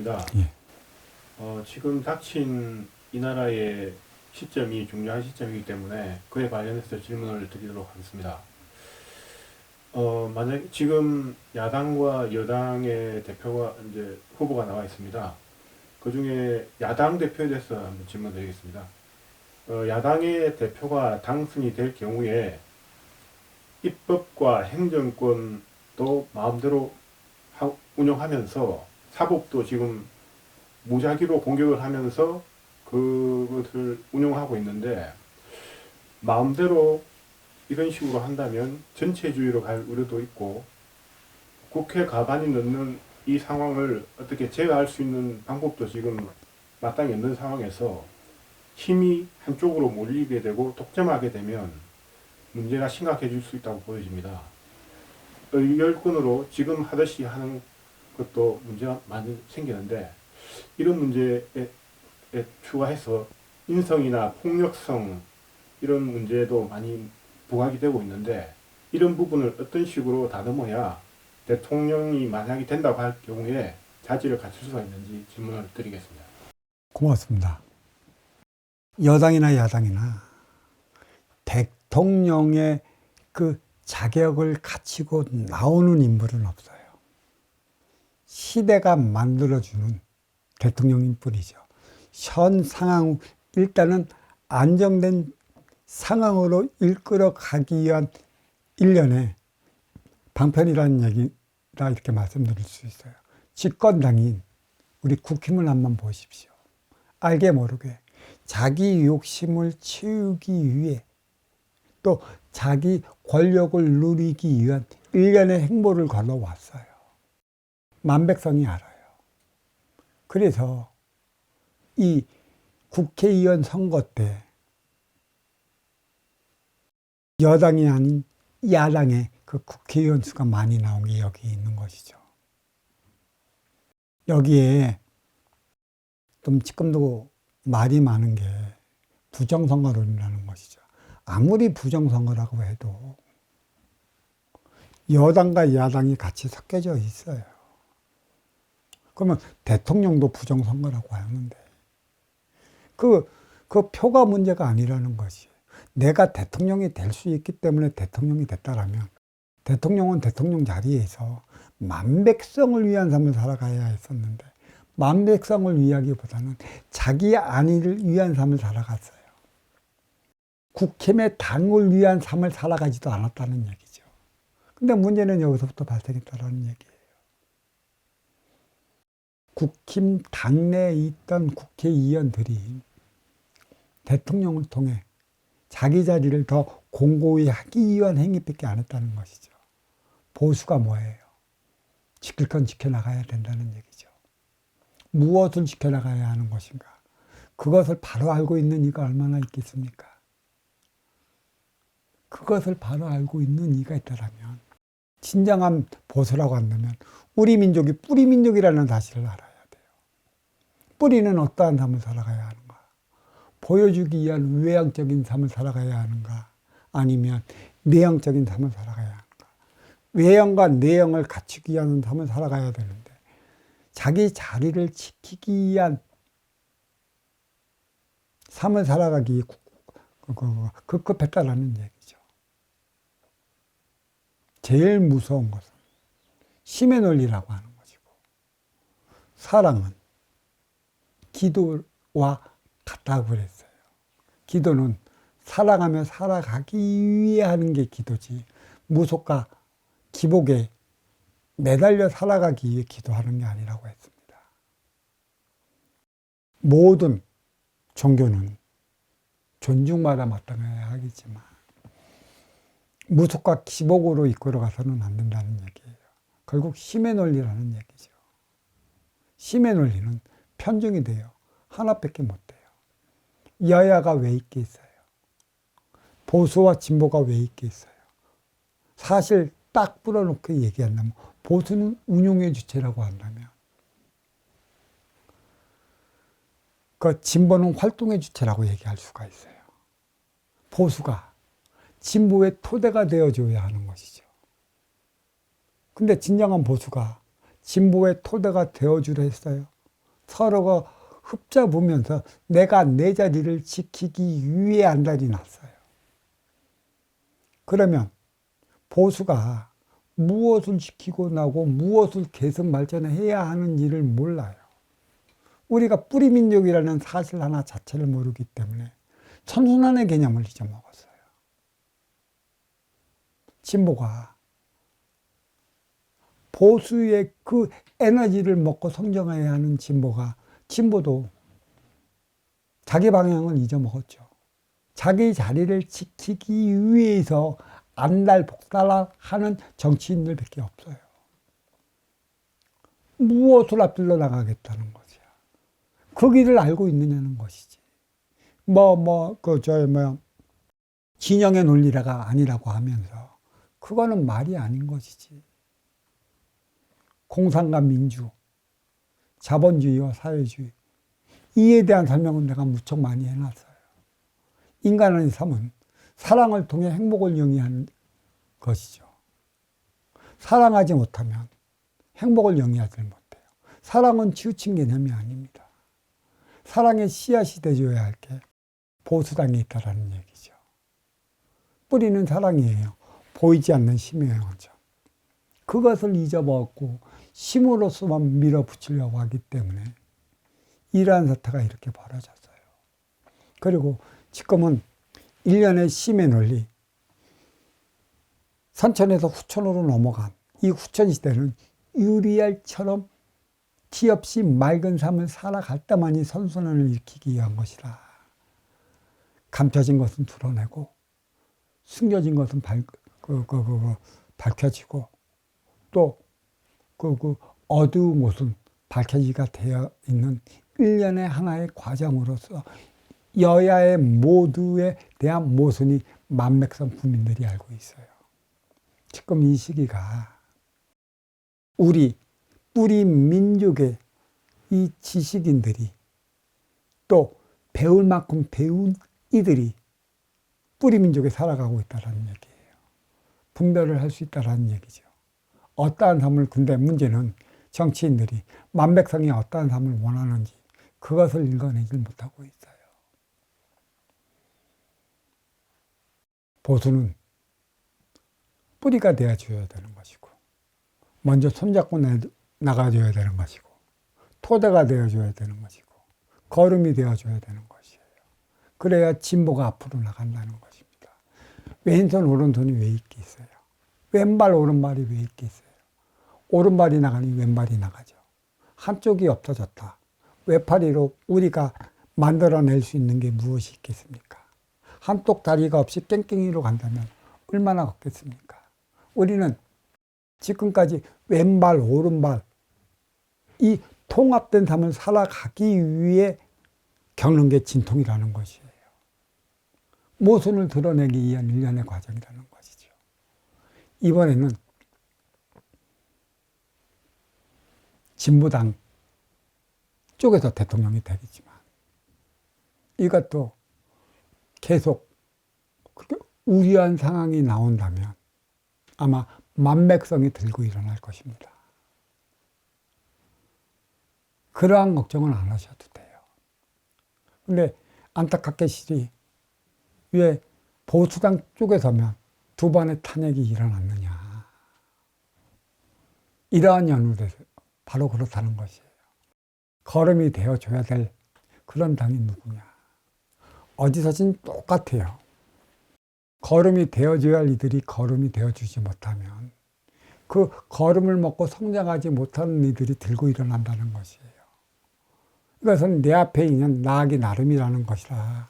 있습니다. 예. 지금 닥친 이 나라의 시점이 중요한 시점이기 때문에 그에 관련해서 질문을 드리도록 하겠습니다. 만약 지금 야당과 여당의 대표가 이제 후보가 나와 있습니다. 그 중에 야당 대표에 대해서 한번 질문드리겠습니다. 야당의 대표가 당선이 될 경우에 입법과 행정권도 마음대로 운영하면서 사법도 지금 무작위로 공격을 하면서 그것을 운영하고 있는데, 마음대로 이런 식으로 한다면 전체주의로 갈 우려도 있고, 국회 가반이 넘는 이 상황을 어떻게 제어할 수 있는 방법도 지금 마땅히 없는 상황에서 힘이 한쪽으로 몰리게 되고 독점하게 되면 문제가 심각해질 수 있다고 보여집니다. 의결권으로 지금 하듯이 하는 것도 문제가 많이 생기는데, 이런 문제에 추가해서 인성이나 폭력성 이런 문제도 많이 부각이 되고 있는데, 이런 부분을 어떤 식으로 다듬어야 대통령이 만약에 된다고 할 경우에 자질을 갖출 수가 있는지 질문을 드리겠습니다. 고맙습니다. 여당이나 야당이나 대통령의 그 자격을 갖추고 나오는 인물은 없어요. 시대가 만들어주는 대통령인 뿐이죠. 현 상황, 일단은 안정된 상황으로 이끌어 가기 위한 일련의 방편이라는 얘기라 이렇게 말씀드릴 수 있어요. 집권당인 우리 국힘을 한번 보십시오. 알게 모르게 자기 욕심을 채우기 위해 또 자기 권력을 누리기 위한 일련의 행보를 걸어왔어요. 만백성이 알아요. 그래서 이 국회의원 선거 때 여당이 아닌 야당의 그 국회의원 수가 많이 나온 게 여기 있는 것이죠. 여기에 좀 지금도 말이 많은 게 부정선거론이라는 것이죠. 아무리 부정선거라고 해도 여당과 야당이 같이 섞여져 있어요. 그러면 대통령도 부정선거라고 하는데 그 표가 문제가 아니라는 것이에요. 내가 대통령이 될 수 있기 때문에 대통령이 됐다라면 대통령은 대통령 자리에서 만백성을 위한 삶을 살아가야 했었는데 만백성을 위하기보다는 자기 안위를 위한 삶을 살아갔어요. 국힘의 당을 위한 삶을 살아가지도 않았다는 얘기죠. 근데 문제는 여기서부터 발생했다는 얘기예요. 국힘 당내에 있던 국회의원들이 대통령을 통해 자기 자리를 더 공고히 하기 위한 행위밖에 안 했다는 것이죠. 보수가 뭐예요? 지킬 건 지켜나가야 된다는 얘기죠. 무엇을 지켜나가야 하는 것인가? 그것을 바로 알고 있는 이가 얼마나 있겠습니까? 그것을 바로 알고 있는 이가 있다면 진정한 보수라고 한다면 우리 민족이 뿌리 민족이라는 사실을 알아야 돼요. 뿌리는 어떠한 삶을 살아가야 하는가? 보여주기 위한 외향적인 삶을 살아가야 하는가? 아니면 내향적인 삶을 살아가야 하는가? 외형과 내형을 갖추기 위한 삶을 살아가야 되는데 자기 자리를 지키기 위한 삶을 살아가기 급급했다라는 얘기죠. 제일 무서운 것은 힘의 논리라고 하는 것이고, 사랑은 기도와 같다고 그랬어요. 기도는 살아가며 살아가기 위해 하는 게 기도지, 무속과 기복에 매달려 살아가기 위해 기도하는 게 아니라고 했습니다. 모든 종교는 존중받아 마땅해야 하겠지만 무속과 기복으로 이끌어가서는 안 된다는 얘기예요. 결국 힘의 논리라는 얘기죠. 힘의 논리는 편중이 돼요. 하나밖에 못 돼요. 여야가 왜 있겠어요? 보수와 진보가 왜 있겠어요? 사실 딱 풀어놓고 얘기한다면 보수는 운용의 주체라고 한다면 그 진보는 활동의 주체라고 얘기할 수가 있어요. 보수가 진보의 토대가 되어줘야 하는 것이죠. 근데 진정한 보수가 진보의 토대가 되어주려 했어요? 서로가 흡잡으면서 내가 내 자리를 지키기 위해 안달이 났어요. 그러면 보수가 무엇을 지키고 나고 무엇을 계속 발전해야 하는지를 몰라요. 우리가 뿌리민족이라는 사실 하나 자체를 모르기 때문에 선순환의 개념을 잊어먹었어요. 진보가 보수의 그 에너지를 먹고 성장해야 하는 진보도 자기 방향을 잊어먹었죠. 자기 자리를 지키기 위해서 안달복달하는 정치인들밖에 없어요. 무엇을 앞질러 나가겠다는 거죠. 그 길을 알고 있느냐는 것이지. 진영의 논리가 아니라고 하면서 그거는 말이 아닌 것이지. 공산과 민주, 자본주의와 사회주의, 이에 대한 설명은 내가 무척 많이 해놨어요. 인간의 삶은 사랑을 통해 행복을 영위하는 것이죠. 사랑하지 못하면 행복을 영위하지 못해요. 사랑은 치우친 개념이 아닙니다. 사랑의 씨앗이 되어야 할 게 보수당에 있다는 얘기죠. 뿌리는 사랑이에요. 보이지 않는 힘의 영죠. 그것을 잊어먹고 힘으로서만 밀어붙이려고 하기 때문에 이러한 사태가 이렇게 벌어졌어요. 그리고 지금은 일련의 심의 논리, 선천에서 후천으로 넘어간 이 후천시대는 유리알처럼 티 없이 맑은 삶을 살아갈 때만이 선순환을 일으키기 위한 것이다. 감춰진 것은 드러내고 숨겨진 것은 밝혀지고 또 어두운 곳은 밝혀지가 되어 있는 일련의 하나의 과정으로서 여야의 모두에 대한 모순이 만백성 국민들이 알고 있어요. 지금 이 시기가 우리 뿌리 민족의 이 지식인들이 또 배울 만큼 배운 이들이 뿌리 민족에 살아가고 있다는 얘기예요. 분별을 할 수 있다는 얘기죠. 어떠한 삶을, 근데 문제는 정치인들이 만백성이 어떠한 삶을 원하는지 그것을 읽어내질 못하고 있어요. 보수는 뿌리가 되어줘야 되는 것이고 먼저 손잡고 나가줘야 되는 것이고 토대가 되어줘야 되는 것이고 거름이 되어줘야 되는 것이에요. 그래야 진보가 앞으로 나간다는 것입니다. 왼손 오른손이 왜 있겠어요? 왼발 오른발이 왜 있겠어요? 오른발이 나가니 왼발이 나가죠. 한쪽이 없어졌다. 외파리로 우리가 만들어낼 수 있는 게 무엇이 있겠습니까? 한쪽 다리가 없이 깽깽이로 간다면 얼마나 걷겠습니까? 우리는 지금까지 왼발, 오른발 이 통합된 삶을 살아가기 위해 겪는 게 진통이라는 것이에요. 모순을 드러내기 위한 일련의 과정이라는 것이죠. 이번에는 진보당 쪽에서 대통령이 되겠지만 이것도 계속 우려한 상황이 나온다면 아마 만백성이 들고 일어날 것입니다. 그러한 걱정은 안 하셔도 돼요. 근데 안타깝게 실이 왜 보수당 쪽에 서면 두 번의 탄핵이 일어났느냐. 이러한 연유에서 바로 그렇다는 것이에요. 거름이 되어줘야 될 그런 당이 누구냐. 어디서든 똑같아요. 거름이 되어줘야 할 이들이 거름이 되어주지 못하면 그 거름을 먹고 성장하지 못하는 이들이 들고 일어난다는 것이에요. 이것은 내 앞에 있는 나하기 나름이라는 것이라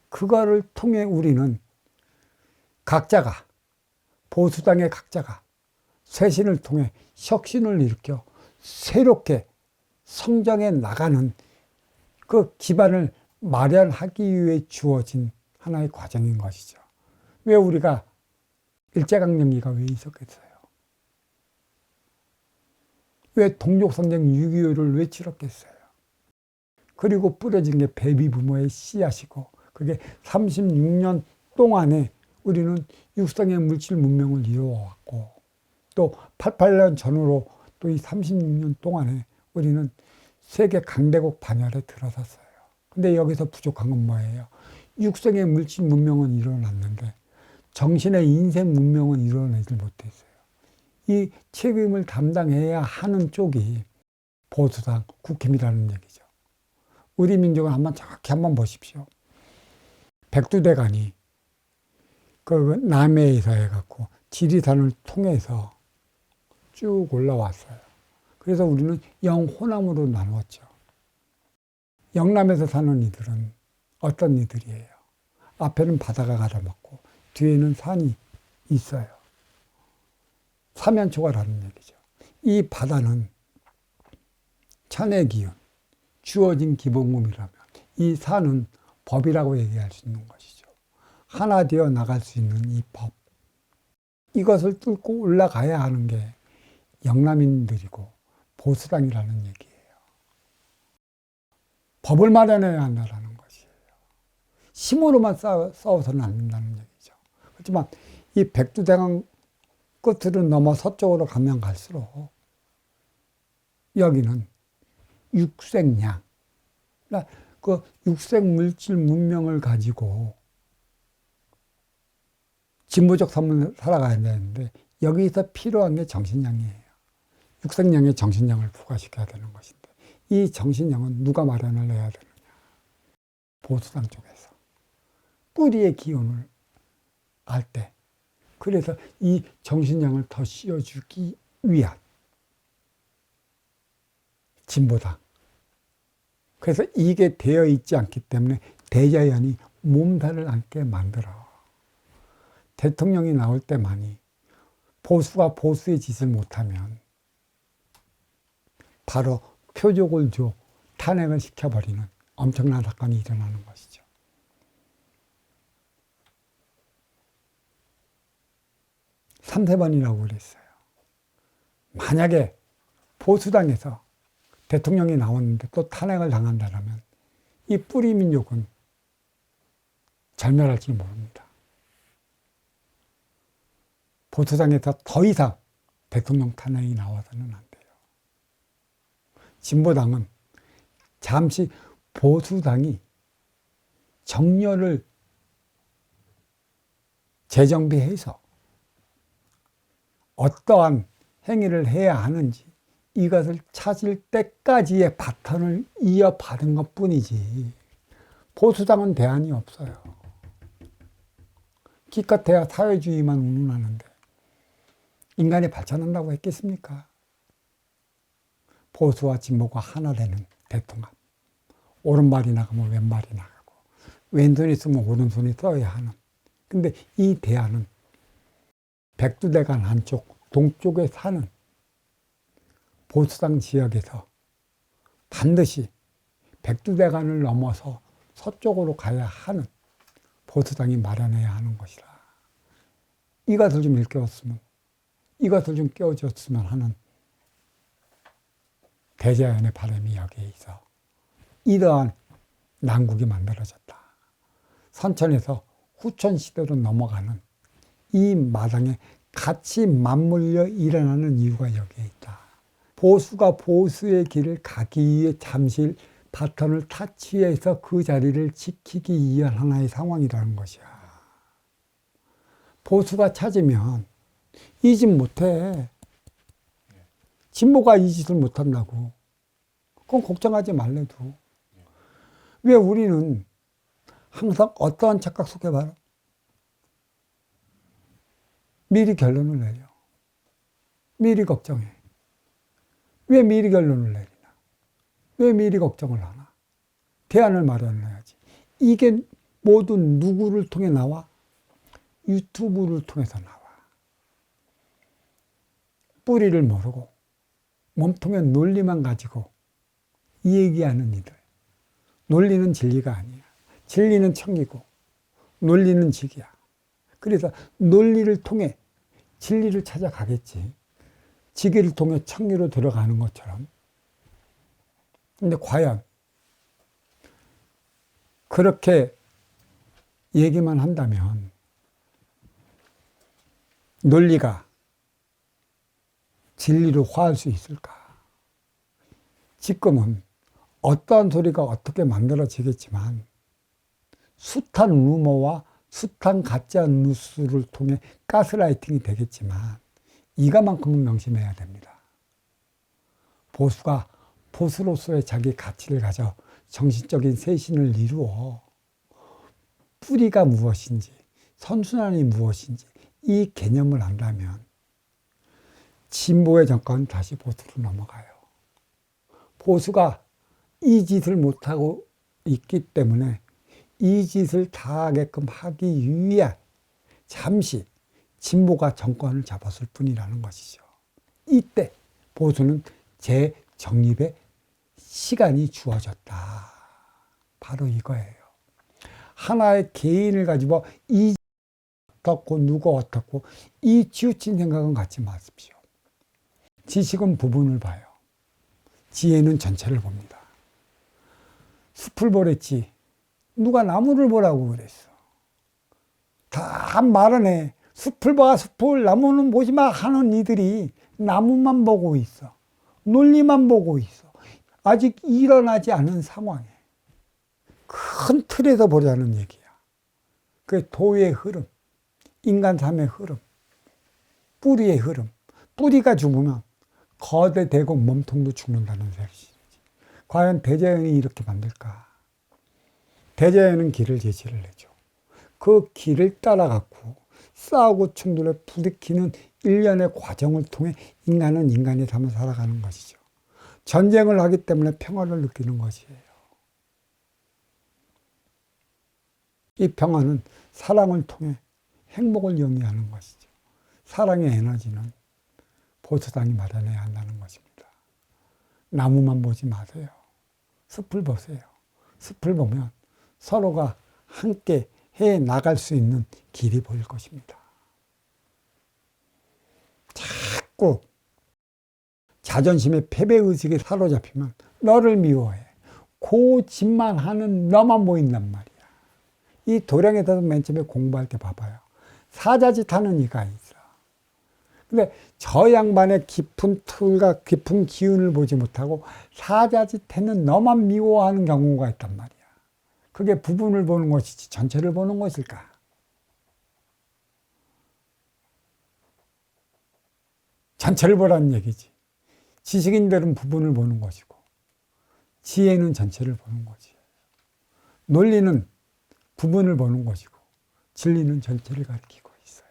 그거를 통해 우리는 각자가 보수당의 각자가 쇄신을 통해 혁신을 일으켜 새롭게 성장해 나가는 그 기반을 마련하기 위해 주어진 하나의 과정인 것이죠. 왜 우리가 일제강점기가 왜 있었겠어요? 왜 동족선쟁 6.25를 왜 치렀겠어요? 그리고 뿌려진 게 베이비부모의 씨앗이고 그게 36년 동안에 우리는 육성의 물질 문명을 이루어왔고 또 88년 전후로 또 이 36년 동안에 우리는 세계 강대국 반열에 들어섰어요. 근데 여기서 부족한 건 뭐예요? 육성의 물질 문명은 일어났는데 정신의 인생 문명은 일어나지 못했어요. 이 책임을 담당해야 하는 쪽이 보수당, 국힘이라는 얘기죠. 우리 민족은 정확히 한번 보십시오. 백두대간이 그 남해에서 해갖고 지리산을 통해서 쭉 올라왔어요. 그래서 우리는 영호남으로 나누었죠. 영남에서 사는 이들은 어떤 이들이에요? 앞에는 바다가 가로막고 뒤에는 산이 있어요. 사면초가라는 얘기죠. 이 바다는 천의 기운, 주어진 기본금이라면 이 산은 법이라고 얘기할 수 있는 것이죠. 하나 되어 나갈 수 있는 이 법. 이것을 뚫고 올라가야 하는 게 영남인들이고 보수당이라는 얘기예요. 법을 마련해야 한다는 것이에요. 힘으로만 싸워서는 안 된다는 얘기죠. 그렇지만 이 백두대간 끝으로 넘어 서쪽으로 가면 갈수록 여기는 육색량, 그러니까 그 육색 물질 문명을 가지고 진보적 삶을 살아가야 되는데 여기서 필요한 게 정신량이에요. 육색량에 정신량을 부과시켜야 되는 것인데 이 정신량은 누가 마련을 해야 되느냐? 보수당 쪽에서 뿌리의 기운을 알 때, 그래서 이 정신량을 더 씌워주기 위한 진보당. 그래서 이게 되어 있지 않기 때문에 대자연이 몸살을 안게 만들어. 대통령이 나올 때만이 보수가 보수의 짓을 못하면 바로 표적을 줘 탄핵을 시켜버리는 엄청난 사건이 일어나는 것이죠. 삼세번이라고 그랬어요. 만약에 보수당에서 대통령이 나왔는데 또 탄핵을 당한다면 이 뿌리 민족은 절멸할지 모릅니다. 보수당에서 더 이상 대통령 탄핵이 나와서는 안 돼요. 진보당은 잠시 보수당이 정렬을 재정비해서 어떠한 행위를 해야 하는지 이것을 찾을 때까지의 바턴을 이어받은 것 뿐이지 보수당은 대안이 없어요. 기껏해야 사회주의만 운운하는데 인간이 발전한다고 했겠습니까? 보수와 진보가 하나 되는 대통합. 오른발이 나가면 왼발이 나가고 왼손이 쓰면 오른손이 써야 하는. 근데 이 대안은 백두대간 한쪽 동쪽에 사는 보수당 지역에서 반드시 백두대간을 넘어서 서쪽으로 가야 하는 보수당이 마련해야 하는 것이라. 이것을 좀 일깨웠으면, 이것을 좀 깨워줬으면 하는 대자연의 바람이 여기에 있어 이러한 난국이 만들어졌다. 선천에서 후천 시대로 넘어가는 이 마당에 같이 맞물려 일어나는 이유가 여기에 있다. 보수가 보수의 길을 가기 위해 잠시 바턴을 타치해서 그 자리를 지키기 위한 하나의 상황이라는 것이야. 보수가 찾으면 이 짓 못해. 진보가 이 짓을 못한다고. 그건 걱정하지 말래도. 왜 우리는 항상 어떠한 착각 속에 봐라. 미리 결론을 내려. 미리 걱정해. 왜 미리 결론을 내리나? 왜 미리 걱정을 하나? 대안을 마련해야지. 이게 모두 누구를 통해 나와? 유튜브를 통해서 나와. 뿌리를 모르고 몸통에 논리만 가지고 얘기하는 이들. 논리는 진리가 아니야. 진리는 청기고 논리는 직이야. 그래서 논리를 통해 진리를 찾아가겠지. 지기를 통해 청기로 들어가는 것처럼. 근데 과연 그렇게 얘기만 한다면 논리가 진리로 화할 수 있을까? 지금은 어떠한 소리가 어떻게 만들어지겠지만 숱한 루머와 숱한 가짜 뉴스를 통해 가스라이팅이 되겠지만 이것만큼은 명심해야 됩니다. 보수가 보수로서의 자기 가치를 가져 정신적인 쇄신을 이루어 뿌리가 무엇인지 선순환이 무엇인지 이 개념을 안다면 진보의 정권은 다시 보수로 넘어가요. 보수가 이 짓을 못하고 있기 때문에 이 짓을 다 하게끔 하기 위해 잠시 진보가 정권을 잡았을 뿐이라는 것이죠. 이때 보수는 재정립의 시간이 주어졌다. 바로 이거예요. 하나의 개인을 가지고 이 어떻고 누가 어떻고 이 치우친 생각은 갖지 마십시오. 지식은 부분을 봐요. 지혜는 전체를 봅니다. 숲을 보랬지 누가 나무를 보라고 그랬어. 다 말은 해. 숲을 봐, 숲을. 나무는 보지 마 하는 이들이 나무만 보고 있어. 논리만 보고 있어. 아직 일어나지 않은 상황에 큰 틀에서 보자는 얘기야. 그 도의 흐름, 인간 삶의 흐름, 뿌리의 흐름. 뿌리가 죽으면 거대 대공 몸통도 죽는다는 사실이지. 과연 대자연이 이렇게 만들까? 대자연은 길을 제시를 해줘. 그 길을 따라가고 싸우고 충돌에 부딪히는 일련의 과정을 통해 인간은 인간의 삶을 살아가는 것이죠. 전쟁을 하기 때문에 평화를 느끼는 것이에요. 이 평화는 사랑을 통해 행복을 영위하는 것이죠. 사랑의 에너지는 보수당이 마련해야 한다는 것입니다. 나무만 보지 마세요. 숲을 보세요. 숲을 보면 서로가 함께 해 나갈 수 있는 길이 보일 것입니다. 자꾸 자존심의 패배의식에 사로잡히면 너를 미워해. 그 짓만 하는 너만 보인단 말이야. 이 도량에서도 맨 처음에 공부할 때 봐봐요. 사자짓 하는 이가 있어. 근데 저 양반의 깊은 틀과 깊은 기운을 보지 못하고 사자짓 하는 너만 미워하는 경우가 있단 말이야. 그게 부분을 보는 것이지 전체를 보는 것일까? 전체를 보라는 얘기지. 지식인들은 부분을 보는 것이고 지혜는 전체를 보는 거지. 논리는 부분을 보는 것이고 진리는 전체를 가리키고 있어요.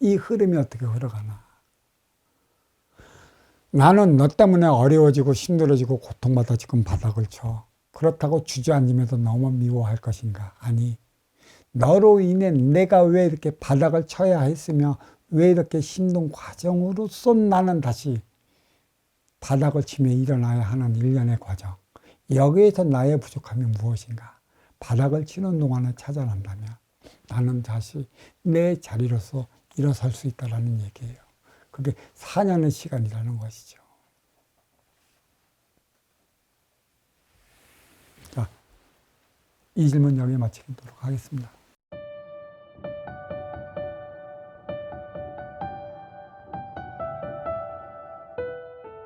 이 흐름이 어떻게 흘러가나. 나는 너 때문에 어려워지고 힘들어지고 고통받아 지금 바닥을 쳐. 그렇다고 주저앉으면서 너무 미워할 것인가? 아니, 너로 인해 내가 왜 이렇게 바닥을 쳐야 했으며 왜 이렇게 힘든 과정으로서 나는 다시 바닥을 치며 일어나야 하는 일련의 과정. 여기에서 나의 부족함이 무엇인가? 바닥을 치는 동안에 찾아낸다면 나는 다시 내 자리로서 일어설 수 있다는 얘기예요. 그게 4년의 시간이라는 것이죠. 자, 이 질문 여기에 마치도록 하겠습니다.